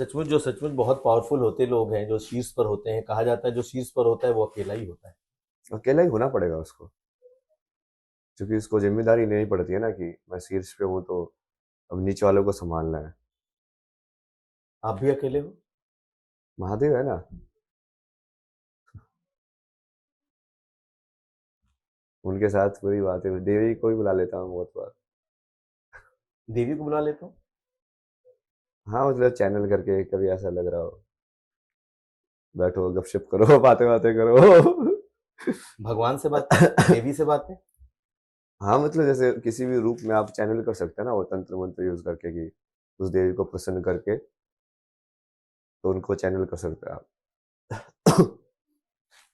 सचमुच बहुत पावरफुल होते लोग हैं जो शीर्ष पर होते हैं। कहा जाता है जो शीर्ष पर होता है वो अकेला ही होता है। अकेला ही होना पड़ेगा उसको, क्योंकि उसको जिम्मेदारी लेनी पड़ती है ना कि मैं शीर्ष पे हूँ तो अब नीचे वालों को संभालना है। आप भी अकेले हो? महादेव है ना। उनके साथ पूरी बात है, देवी को भी बुला लेता हूँ बहुत बार। देवी को बुला लेता हूँ। हाँ मतलब चैनल करके कभी ऐसा लग रहा हो, बैठो गपशप करो बातें बातें करो। भगवान से बातें, देवी से बातें। हाँ मतलब जैसे किसी भी रूप में आप चैनल कर सकते हैं ना, वो तंत्र मंत्र यूज करके कि उस देवी को प्रसन्न करके तो उनको चैनल कर सकते हैं आप।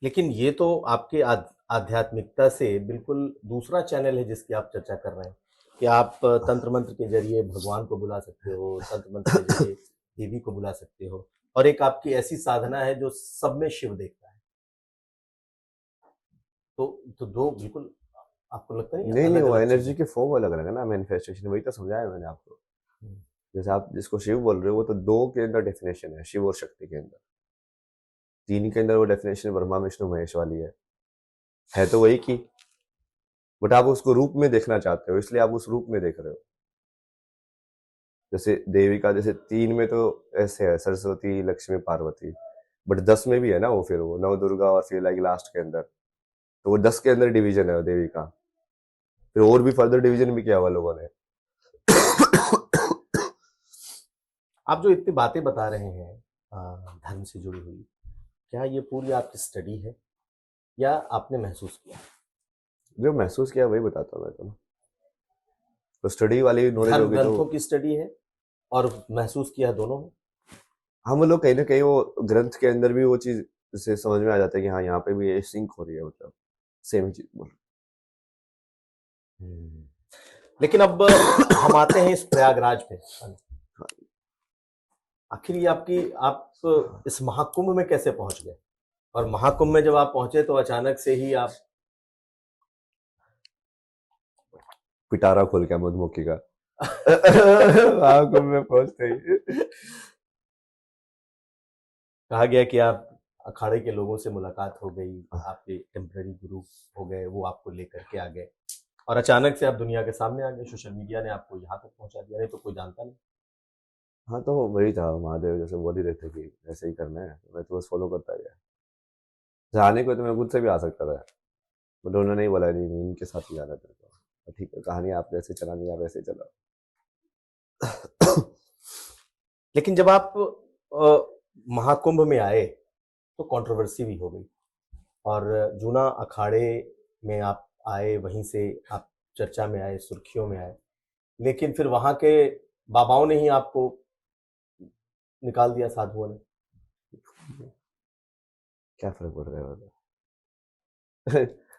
लेकिन ये तो आपके आध्यात्मिकता से बिल्कुल दूसरा चैनल है जिसकी आप चर्चा कर रहे हैं कि आप तंत्र मंत्र के जरिए भगवान को बुला सकते हो, तंत्र मंत्र के जरिए देवी को बुला सकते हो, और एक आपकी ऐसी साधना है जो सब में शिव देखता है। तो दो बिल्कुल, आपको लगता नहीं नहीं नहीं, अलग वो अलग चीजें? एनर्जी के फॉर्म अलग अलग है ना, मैनिफेस्टेशन वही तो समझाया मैंने आपको। हम्म। जैसे आप जिसको शिव बोल रहे हो वो तो दो के अंदर डेफिनेशन है, शिव और शक्ति के अंदर। तीन के अंदर वो डेफिनेशन ब्रह्मा विष्णु महेश वाली है तो वही की, बट आप उसको रूप में देखना चाहते हो इसलिए आप उस रूप में देख रहे हो। जैसे देवी का जैसे तीन में तो ऐसे है सरस्वती लक्ष्मी पार्वती, बट 10 में भी है ना वो, फिर वो नव दुर्गा और फिर लाइक लास्ट के अंदर, तो वो 10 के अंदर डिवीजन है देवी का। फिर और भी फर्दर डिवीजन भी किया हुआ लोगों ने। आप जो इतनी बातें बता रहे हैं धर्म से जुड़ी हुई, क्या ये पूरी आपकी स्टडी है या आपने महसूस किया? जो महसूस किया वही बताता हूँ मैं तो स्टडी वाली नॉलेज धर्म होगी तो। ग्रंथों की स्टडी है और महसूस किया दोनों है। हम लोग कहीं ना कहीं वो ग्रंथ के अंदर भी वो चीज से समझ में आ जाता है कि हाँ यहाँ पे भी ये सिंक हो रही है, मतलब सेम चीज बोल हम्म। लेकिन अब हम आते हैं इस प्रयागराज पे। आखिर ये आपकी आप इस महाकुंभ में कैसे पहुंच गए? और महाकुंभ में जब आप पहुंचे तो अचानक से ही आप पिटारा खोल के मधुमक्खी का। वहां को मैं पहुंचते ही। कहा गया कि आप अखाड़े के लोगों से मुलाकात हो गई, आपके टेम्पररी गुरु हो गए, वो आपको लेकर के आ गए और अचानक से आप दुनिया के सामने आ गए। सोशल मीडिया ने आपको यहाँ तक पहुंचा दिया, नहीं तो कोई जानता नहीं। हाँ तो वही था, महादेव जैसे बोल ही रहे थे कि ऐसे ही करना है, तो मैं तो बस फॉलो करता गया। जाने को तो मैं खुद से भी आ सकता था, बट उन्होंने नहीं बोला नहीं नहीं, इनके साथ ही जाना तेरे को, तो ठीक है कहानी आप जैसे चलानी आप ऐसे ही चलाओ। लेकिन जब आप महाकुंभ में आए तो कंट्रोवर्सी भी हो गई और जूना अखाड़े में आप आए, वहीं से आप चर्चा में आए, सुर्खियों में आए। लेकिन फिर वहां के बाबाओं ने ही आपको निकाल दिया, साधुओं ने। क्या फर्क पड़ रहा है मतलब।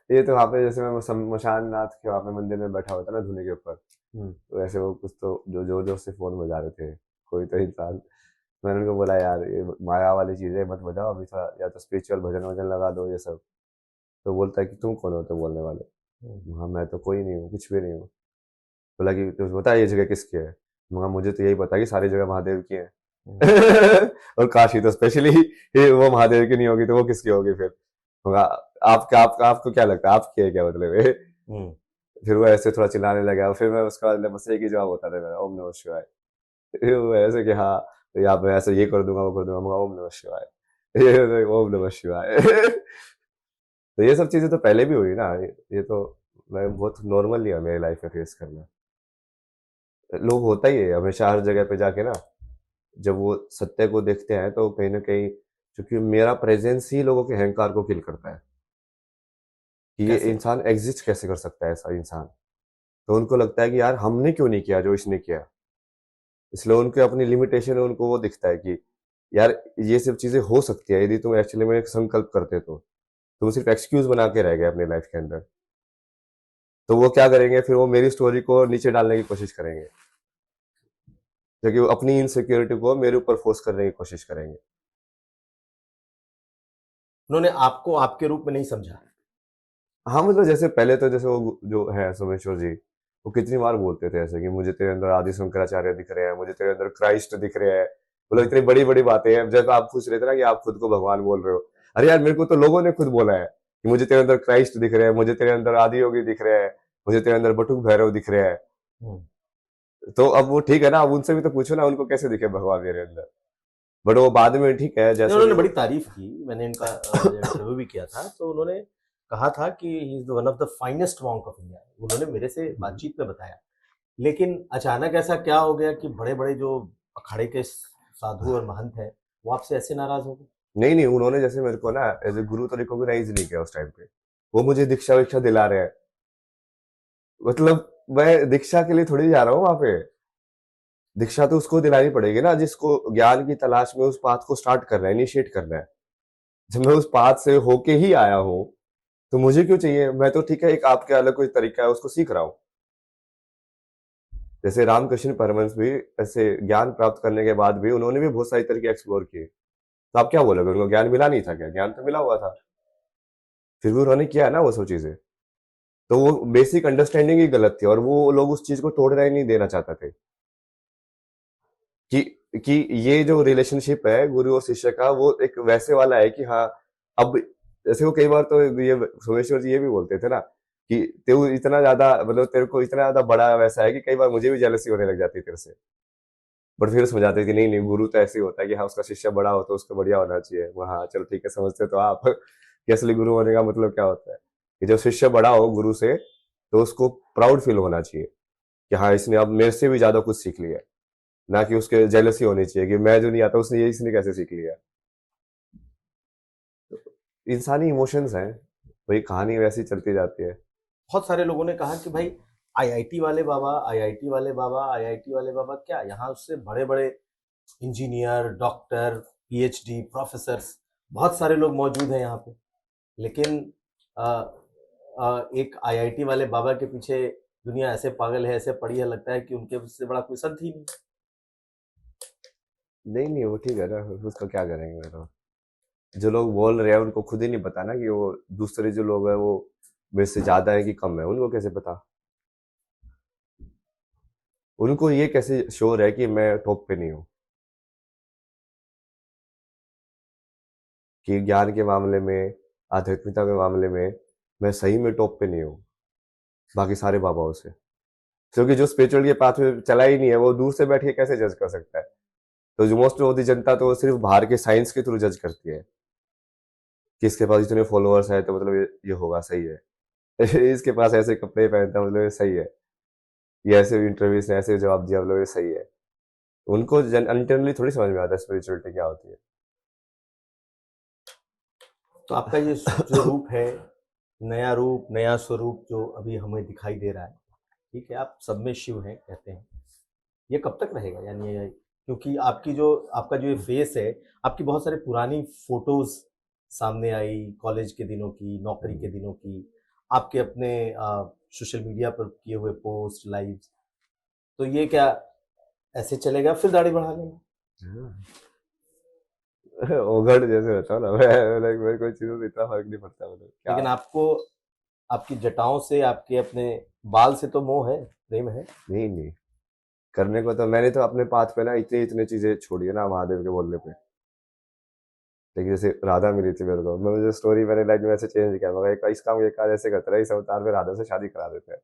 ये तो वहाँ पे जैसे मैं मशान नाथ के वहाँ पे मंदिर में बैठा होता ना धुने के ऊपर, हम्म। तो ऐसे वो कुछ तो जो जोर जोर से फोन बजा रहे थे, कोई तो इंसान। मैंने उनको बोला यार ये माया वाली चीजें मत बजाओ अभी, थोड़ा या तो स्पिरिचुअल भजन वजन लगा दो ये सब। तो बोलता है कि तुम कौन हो तो बोलने वाले। हम्म। हाँ मैं तो कोई नहीं हूँ, कुछ भी नहीं हूँ। बोला कि तुझे पता है ये जगह किसकी है? मगर मुझे तो यही पता है कि सारी जगह महादेव की है। हम्म। और काशी तो स्पेशली वो महादेव की नहीं होगी तो वो किसकी होगी फिर? मगा आपको क्या लगता है आपकी है क्या मतलब ये? हम्म। फिर वो ऐसे थोड़ा चिल्लाने लगा, फिर मैं उसका बस एक ही जवाब होता था मेरा, ओम नमः शिवाय। फिर वो ऐसे कि हाँ तो यहाँ पे ऐसे ये कर दूंगा वो कर दूंगा, मगा ओम नमः शिवाय। ये ओम नमः शिवाय। तो ये सब चीजें तो पहले भी हुई ना, ये तो मैं बहुत नॉर्मल ही है मेरी लाइफ में फेस करना। लोग होता ही है हमेशा हर जगह पे जाके ना, जब वो सत्य को देखते हैं तो कहीं ना कहीं, क्योंकि मेरा प्रेजेंस ही लोगों के अहंकार को किल करता है कि ये कैसे? इंसान एग्जिस्ट कैसे कर सकता है ऐसा इंसान। तो उनको लगता है कि यार हमने क्यों नहीं किया जो इसने किया, इसलिए उनके अपनी लिमिटेशन है, उनको वो दिखता है कि यार ये सब चीजें हो सकती है यदि तुम एक्चुअली में एक संकल्प करते तो। तुम सिर्फ एक्सक्यूज बना के रह गए अपनी लाइफ के अंदर। तो वो क्या करेंगे फिर, वो मेरी स्टोरी को नीचे डालने की कोशिश करेंगे, क्योंकि वो अपनी इनसिक्योरिटी को मेरे ऊपर फोर्स करने की कोशिश करेंगे। उन्होंने आपको आपके रूप में नहीं समझा। हाँ मतलब जैसे पहले तो जैसे वो जो है सोमेश्वर जी, वो कितनी बार बोलते थे ऐसे कि मुझे तेरे अंदर आदि शंकराचार्य दिख रहे हैं, मुझे तेरे अंदर क्राइस्ट दिख रहे हैं, बोलो इतनी बड़ी बड़ी बातें हैं, जब आप पूछ रहे थे ना कि आप खुद को भगवान बोल रहे हो, अरे यार मेरे को तो लोगों ने खुद बोला है कि मुझे तेरे अंदर क्राइस्ट दिख रहे हैं, मुझे तेरे अंदर आदि योगी दिख रहे हैं, मुझे तेरे अंदर बटुक भैरव दिख रहे हैं। हम्म। तो अब वो ठीक है ना, अब उनसे भी तो पूछो ना उनको कैसे दिखे भगवान मेरे अंदर। बट वो बाद में ठीक है, नहीं, जैसे उन्होंने भी बड़ी तारीफ की, मैंने इनका इंटरव्यू भी किया था, तो उन्होंने कहा था कि he is one of the finest monk of India, उन्होंने मेरे से बातचीत में बताया। लेकिन अचानक ऐसा क्या हो गया कि बड़े बड़े जो अखाड़े के साधु और महंत हैं वो आपसे ऐसे नाराज हो गए? नहीं नहीं, उन्होंने जैसे मेरे को ना एज ए गुरु तो रिकॉग्नाइज नहीं किया उस टाइम पे। वो मुझे दीक्षा विक्षा दिला रहे हैं, मतलब मैं दीक्षा के लिए थोड़ी जा रहा हूँ वहां पे। दीक्षा तो उसको दिलानी पड़ेगी ना जिसको ज्ञान की तलाश में उस पाथ को स्टार्ट करना है, इनिशिएट करना है। जब मैं उस पाथ से होके ही आया हूँ तो मुझे क्यों चाहिए? मैं तो ठीक है, एक आपके अलग कोई तरीका है उसको सीख रहा हूँ। जैसे रामकृष्ण परमहंस भी ऐसे ज्ञान प्राप्त करने के बाद भी उन्होंने भी बहुत सारी तरीके एक्सप्लोर किए। तो आप क्या बोलोगे, उनको ज्ञान मिला नहीं था क्या? ज्ञान तो मिला हुआ था, फिर भी उन्होंने किया ना वो सब चीजें। तो वो बेसिक अंडरस्टैंडिंग ही गलत थी और वो लोग उस चीज को तोड़ना ही नहीं देना चाहते थे कि कि ये जो रिलेशनशिप है गुरु और शिष्य का, वो एक वैसे वाला है कि हाँ, अब जैसे वो कई बार तो ये सोमेश्वर जी ये भी बोलते थे ना कि तू इतना ज्यादा, मतलब तेरे को इतना ज्यादा बड़ा वैसा है कि कई बार मुझे भी जेलसी होने लग जाती है तेरे से। बट फिर समझाते कि नहीं नहीं, गुरु तो ऐसे ही होता है कि हाँ उसका शिष्य बड़ा हो तो उसको बढ़िया होना चाहिए। वो हाँ चलो ठीक है, समझते तो आप कि असली गुरु होने का मतलब क्या होता है, कि जब शिष्य बड़ा हो गुरु से तो उसको प्राउड फील होना चाहिए कि हाँ इसने अब मेरे से भी ज्यादा कुछ सीख लिया है, ना कि उसके जेलसी होनी चाहिए कि मैं जो नहीं आता उसने ये इसने कैसे सीख लिया। तो इंसानी इमोशंस हैं, वही कहानी वैसी चलती जाती है। बहुत सारे लोगों ने कहा कि भाई आईआईटी वाले बाबा, आईआईटी वाले बाबा, आईआईटी वाले बाबा, क्या यहाँ उससे बड़े बड़े इंजीनियर, डॉक्टर, पीएचडी, प्रोफेसर्स, बहुत सारे लोग मौजूद हैं यहाँ पे। लेकिन एक आईआईटी वाले बाबा के पीछे दुनिया ऐसे पागल है, ऐसे पड़ी है, लगता है कि उनके उससे बड़ा कोई संत ही नहीं। नहीं नहीं, वो ठीक है ना, उसको क्या करेंगे। तो जो लोग बोल रहे हैं उनको खुद ही नहीं पता ना कि वो दूसरे जो लोग हैं वो मेरे से ज्यादा है कि कम है, उनको कैसे पता? उनको ये कैसे श्योर है कि मैं टॉप पे नहीं हूँ, कि ज्ञान के मामले में, आध्यात्मिकता के मामले में मैं सही में टॉप पे नहीं हूँ बाकी सारे बाबाओं से? क्योंकि जो स्पिरिचुअल के पाथ में चला ही नहीं है वो दूर से बैठ के कैसे जज कर सकता है? तो जो मोस्ट ऑफ द जनता तो सिर्फ बाहर के साइंस के थ्रू जज करती है कि इसके पास इतने फॉलोअर्स है तो मतलब ये होगा, सही है इसके पास ऐसे कपड़े पहनता है मतलब ये सही है, ये ऐसे इंटरव्यू से ऐसे जवाब दिया मतलब ये सही है। उनको इंटरनली थोड़ी समझ में आता है स्पिरिचुअलिटी क्या होती है। तो आपका ये जो रूप है, नया रूप, नया स्वरूप जो अभी हमें दिखाई दे रहा है, ठीक है, आप सब में शिव हैं कहते हैं, ये कब तक रहेगा? यानी क्योंकि आपका जो ये फेस है, आपकी बहुत सारी पुरानी फोटोज सामने आई, कॉलेज के दिनों की, नौकरी के दिनों की, आपके अपने सोशल मीडिया पर किए हुए पोस्ट, लाइव, तो ये क्या ऐसे चलेगा फिर दाढ़ी बढ़ा लेंगे? ओगड़ जैसे रहता हूँ ना मैं, like, मेरे कोई चीजों से इतना फर्क नहीं पड़ता, मतलब क्या। लेकिन आपको आपकी जटाओं से, आपके अपने बाल से तो मोह है, प्रेम है। नहीं नहीं, करने को तो मैंने तो अपने पाथ पे ना इतनी इतनी चीजें छोड़ी है ना महादेव के बोलने पे। लेकिन जैसे राधा मिली थी मेरे को, मैं मुझे स्टोरी मैंने लाइफ में ऐसे चेंज किया, मगर इस काम ये काज ऐसे करते रहे, इस अवतार में राधा से शादी करा देते हैं।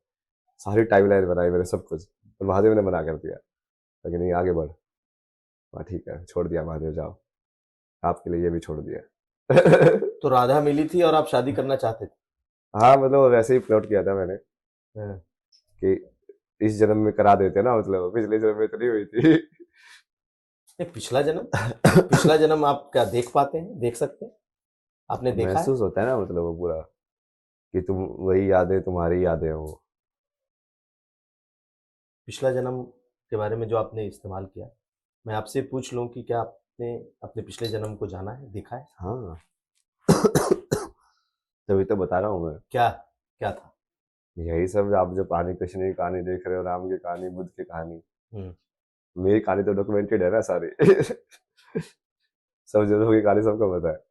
सारी टाइमलाइन बनाई मैंने सब कुछ, और महादेव ने मना कर दिया, लेकिन नहीं आगे बढ़। हाँ ठीक है, छोड़ दिया महादेव, जाओ, आपके लिए ये भी छोड़ दिया तो राधा मिली थी और आप शादी करना चाहते थे? हाँ मतलब वैसे ही प्लॉट किया था मैंने हाँ। कि इस जन्म में करा देते ना, मतलब पिछले जन्म में तो नहीं हुई थी नहीं, पिछला जन्म, पिछला जन्म आप क्या देख पाते हैं, देख सकते हैं? आपने देखा है? महसूस होता है ना, मतलब वो पूरा कि तुम वही यादें, तुम्हारी यादें हो। पिछला जन्म के बारे में जो आपने इस्तेमाल किया, मैं आपसे पूछ लूं कि क्या आपने अपने पिछले जन्म को जाना है, देखा है? हाँ तभी तो बता रहा हूँ मैं। क्या क्या था? यही सब, आप जो पानी कृष्ण की कहानी देख रहे हो, राम की कहानी, बुद्ध की कहानी, हम्म। मेरी कहानी तो डॉक्यूमेंटेड है ना सारी सब जनों की कहानी सबको पता है।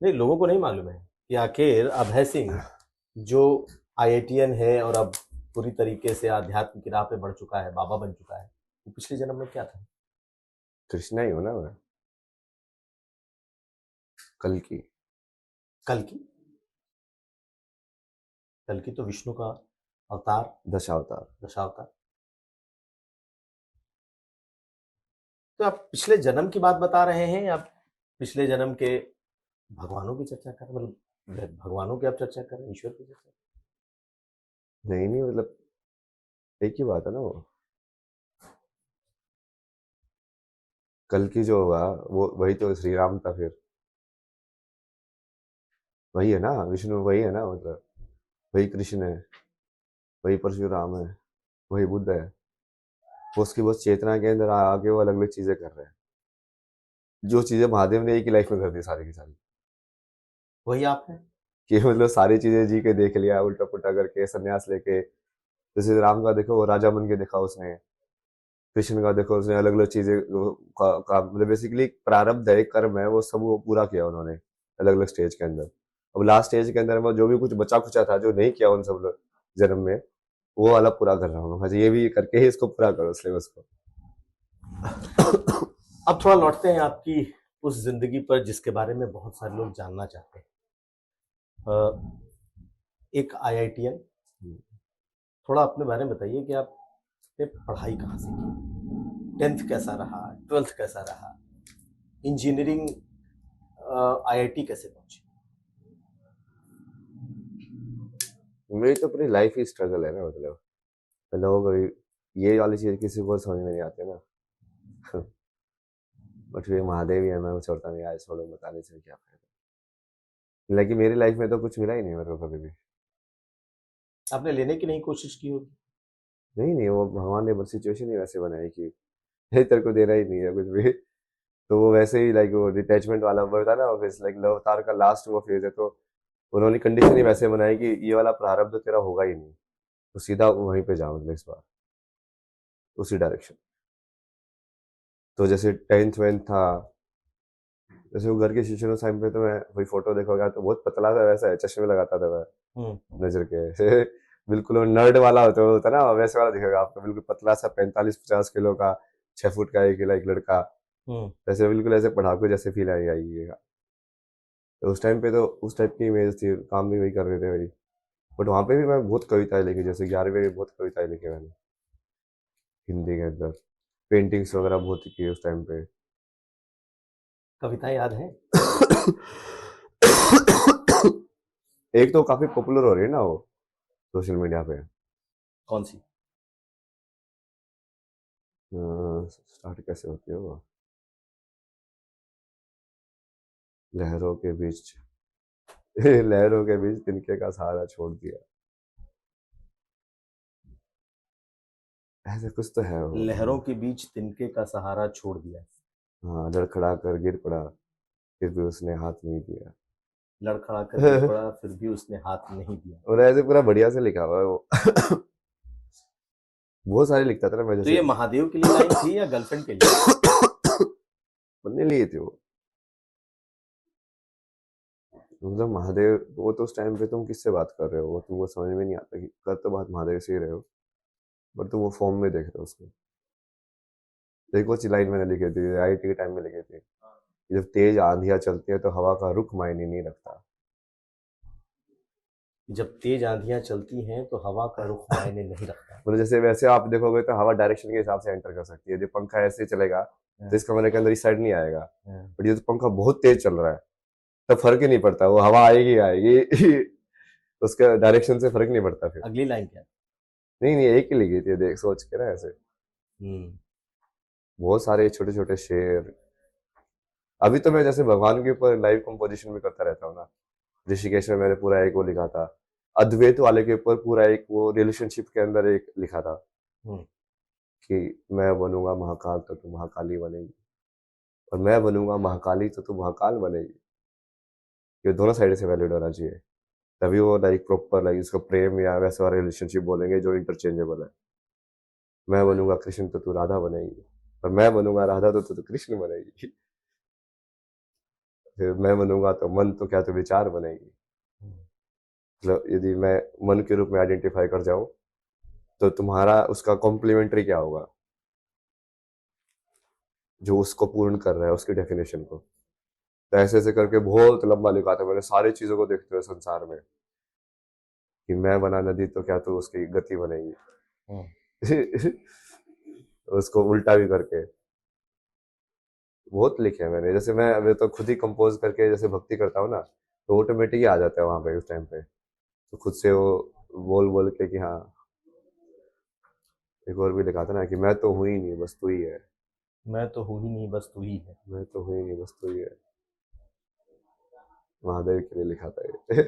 नहीं, लोगों को नहीं मालूम है कि आखिर अभय सिंह जो आईआईटीएन है और अब पूरी तरीके से आध्यात्म की राह पे बढ़ चुका है, बाबा बन चुका है, वो पिछले जन्म में क्या था? कृष्णा ही हूँ ना मैं। कल की। कल की? कल की तो विष्णु का अवतार, दशावतार। दशावतार। तो आप पिछले जन्म की बात बता रहे हैं या पिछले जन्म के भगवानों की चर्चा कर, मतलब भगवानों की आप चर्चा कर रहे हैं, ईश्वर की चर्चा? नहीं नहीं, मतलब एक ही बात है ना वो। कल की जो होगा वो वही तो श्री राम था फिर। वही है ना विष्णु, वही है ना, मतलब वही कृष्ण है, वही परशुराम है, वही बुद्ध है। वो उसकी बस चेतना के अंदर आके वो अलग अलग चीजें कर रहे हैं। जो चीजें महादेव ने एक ही लाइफ में कर दी सारी की सारी। वही आप हैं। कि मतलब सारी चीजें जी के देख लिया उल्टा पुल्टा करके संन्यास लेके। जैसे राम का देखो वो राजा बन के देखा उसने। कृष्ण का देखो उसने अलग अलग चीजें मतलब बेसिकली प्रारब्ध है, कर्म है, वो सब वो पूरा किया उन्होंने अलग अलग स्टेज के अंदर। अब लास्ट स्टेज के अंदर वो जो भी कुछ बचा खुचा था जो नहीं किया उन सब जन्म में, वो वाला पूरा कर रहा हूँ। ये भी करके ही इसको पूरा करो सिलेबस को। अब थोड़ा लौटते हैं आपकी उस जिंदगी पर जिसके बारे में बहुत सारे लोग जानना चाहते हैं। एक आईआईटीएन, थोड़ा अपने बारे में बताइए कि आपने पढ़ाई कहाँ से की, 10th कैसा रहा, 12th कैसा रहा, इंजीनियरिंग आईआईटी कैसे पहुंची? मेरी तो पूरी लाइफ ही स्ट्रगल है ना, मतलब लोग ये वाली चीज किसी को समझ में नहीं आती ना। बट फिर महादेव ही है, मैं छोड़ता नहीं, आज छोड़ो बताने से क्या फायदा। लेकिन मेरी लाइफ में तो कुछ मिला ही नहीं मेरे को कभी भी। आपने लेने की नहीं कोशिश की होगी? नहीं नहीं, वो भगवान ने बस सिचुएशन ही वैसे बनाई कि नहीं तेरे को देना ही नहीं है कुछ भी। तो वो वैसे ही लाइक वो डिटैचमेंट वाला वो था ना, लाइक लव अवतार का लास्ट वो फेज है, तो उन्होंने कंडीशन ही वैसे बनाई कि ये वाला प्रारब्ध तो तेरा होगा ही नहीं, तो सीधा वहीं पे जाओ नेक्स्ट बार, उसी डायरेक्शन। तो जैसे 10th वेंथ था, जैसे वो घर के शिक्षण उस टाइम पे, तो मैं वही फोटो देखोगा तो बहुत पतला था, वैसा है, चश्मे लगाता था मैं नजर के। बिल्कुल वो नर्ड वाला होता ना, वैसे वाला दिखेगा आपको, बिल्कुल पतला सा 45-50 किलो का, 6 फुट का एक लड़का। ऐसे बिल्कुल ऐसे पढ़ाकू जैसे फील आएगा। तो उस टाइम पे तो उस टाइप की इमेज थी, काम भी वही कर रहे थे वही। बट वहाँ पे भी मैं बहुत कविताएं लिखी, जैसे 11वीं में बहुत कविताएं लिखी मैंने हिंदी के अंदर। पेंटिंग्स वगैरह बहुत की उस टाइम पे। कविता याद है? एक तो काफी पॉपुलर हो रही है ना वो सोशल मीडिया पे। कौन सी? स्टार्ट कैसे होती है वो? लहरों के बीच लहरों के बीच तिनके का सहारा छोड़ दिया, ऐसा कुछ तो है वो। लहरों के बीच तिनके का सहारा छोड़ दिया। हाँ, लड़खड़ा कर गिर पड़ा, फिर भी उसने हाथ नहीं दिया। लड़खड़ा कर गिर पड़ा फिर भी उसने हाथ नहीं दिया। और ऐसे पूरा बढ़िया से लिखा हुआ है वो। बहुत सारे लिखता था ना मैं, तो जैसे ये महादेव के लिए लाइन थी या गर्लफ्रेंड के लिए? बनने लिए थे वो। मतलब महादेव, वो तो उस टाइम पे तुम किससे बात कर रहे हो, वो तुमको समझ में नहीं आता कि कर तो बात महादेव से ही रहे हो, बट तुम वो फॉर्म में देख रहे हो उसको। एक और लाइन मैंने लिखी थी आईआईटी के टाइम में लिखी थी, कि जब तेज आंधियां चलती है तो हवा का रुख मायने नहीं रखता। जब तेज आंधियां चलती हैं तो हवा का रुख मायने नहीं रखता। मतलब जैसे वैसे आप देखोगे तो हवा डायरेक्शन के हिसाब से एंटर कर सकती है, जो पंखा ऐसे ही चलेगा तो इस कमरे के अंदर इस साइड नहीं आएगा। बट ये तो पंखा बहुत तेज चल रहा है, तो फर्क ही नहीं पड़ता, वो हवा आएगी आएगी। उसका डायरेक्शन से फर्क नहीं पड़ता फिर। अगली लाइन क्या? नहीं नहीं, एक ही लिखी थी देख सोच के ना ऐसे। हम्म। बहुत सारे छोटे छोटे शेर। अभी तो मैं जैसे भगवान के ऊपर लाइव कंपोजिशन भी करता रहता हूँ ना। ऋषिकेश में मैंने पूरा एक वो लिखा था, अद्वैत वाले के ऊपर पूरा एक वो रिलेशनशिप के अंदर एक लिखा था, हम्म। कि मैं बनूंगा महाकाल तो तू महाकाली बनेगी, और मैं बनूंगा महाकाली तो तू महाकाल बनेगी। ये दोनों साइड से वैलिड होना चाहिए, तभी वो लाइक प्रॉपर लाइक इसको प्रेम या वैसा वाला रिलेशनशिप बोलेंगे जो इंटरचेंजेबल है। मैं बनूंगा कृष्ण तो तू राधा बनेगी, और मैं बनूंगा राधा तो तू कृष्ण बनेगी। फिर मैं बनूंगा तो मन तो क्या तो विचार बनेगी। मतलब यदि मैं मन के रूप में आइडेंटिफाई कर जाऊं तो तुम्हारा उसका कॉम्प्लीमेंट्री क्या होगा। जो उसको पूर्ण कर रहा है, उसकी डेफिनेशन को। तो ऐसे ऐसे करके बहुत लंबा लिखा था मैंने, सारी चीजों को देखते हुए संसार में, कि मैं बना नदी तो क्या तो उसकी गति बनेगी। उसको उल्टा भी करके बहुत लिखे हैं मैंने। जैसे मैं अभी तो खुद ही कंपोज करके जैसे भक्ति करता हूँ ना, तो ऑटोमेटिक ही आ जाता है वहां पे उस टाइम पे, तो खुद से वो बोल बोल के कि हाँ। एक और भी लिखा था ना कि मैं तो हूं ही नहीं बस तू ही है। मैं तो हूँ ही नहीं बस तू ही है। मैं तो हूं ही नहीं बस तू ही है। महादेव के लिए लिखा था ये।